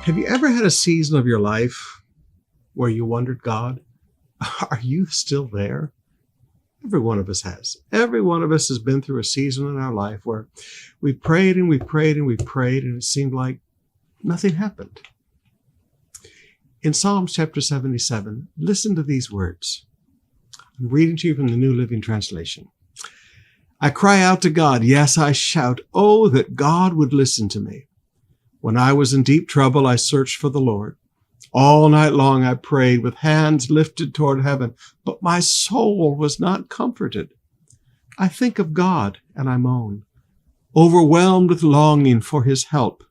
Have you ever had a season of your life where you wondered, God, are you still there? Every one of us has. Every one of us has been through a season in our life where we prayed and we prayed and we prayed, and it seemed like nothing happened. In Psalms chapter 77, listen to these words. I'm reading to you from the New Living Translation. I cry out to God, yes, I shout, oh, that God would listen to me. When I was in deep trouble, I searched for the Lord. All night long I prayed with hands lifted toward heaven, but my soul was not comforted. I think of God and I moan, overwhelmed with longing for his help.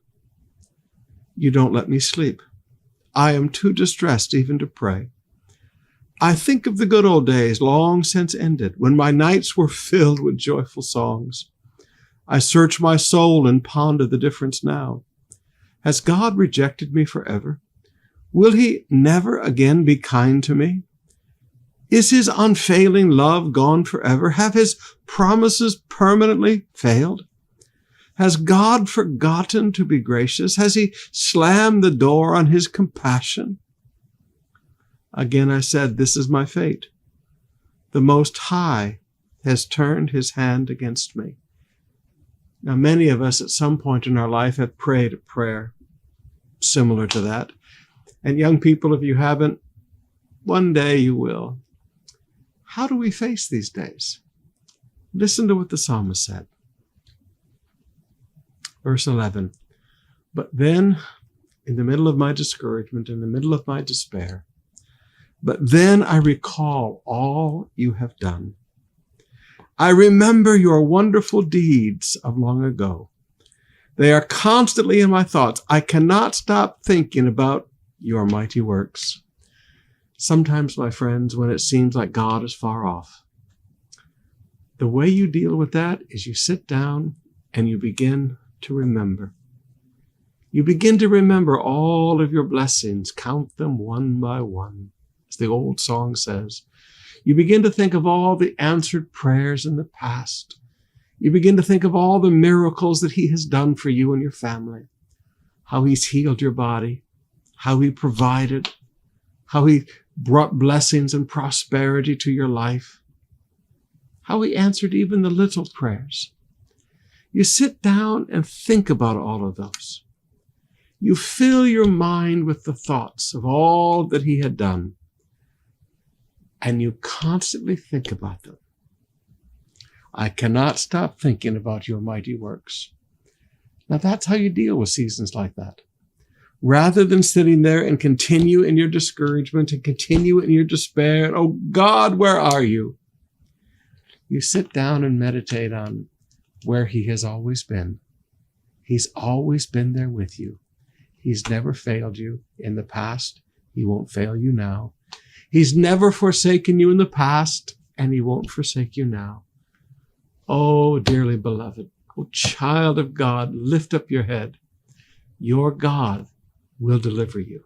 You don't let me sleep. I am too distressed even to pray. I think of the good old days long since ended, when my nights were filled with joyful songs. I search my soul and ponder the difference now. Has God rejected me forever? Will he never again be kind to me? Is his unfailing love gone forever? Have his promises permanently failed? Has God forgotten to be gracious? Has he slammed the door on his compassion? Again I said, this is my fate. The Most High has turned his hand against me. Now, many of us at some point in our life have prayed a prayer similar to that. And young people, if you haven't, one day you will. How do we face these days? Listen to what the psalmist said. Verse 11, but then, in the middle of my discouragement, in the middle of my despair, but then I recall all you have done. I remember your wonderful deeds of long ago. They are constantly in my thoughts. I cannot stop thinking about your mighty works. Sometimes, my friends, when it seems like God is far off, the way you deal with that is you sit down and you begin to remember. You begin to remember all of your blessings, count them one by one, as the old song says. You begin to think of all the answered prayers in the past. You begin to think of all the miracles that he has done for you and your family, how he's healed your body, how he provided, how he brought blessings and prosperity to your life, how he answered even the little prayers. You sit down and think about all of those. You fill your mind with the thoughts of all that he had done, and you constantly think about them. I cannot stop thinking about your mighty works. Now that's how you deal with seasons like that. Rather than sitting there and continue in your discouragement and continue in your despair, and, oh God, where are you? You sit down and meditate on where he has always been. He's always been there with you. He's never failed you in the past. He won't fail you now. He's never forsaken you in the past, and he won't forsake you now. Oh, dearly beloved, oh, child of God, lift up your head. Your God will deliver you.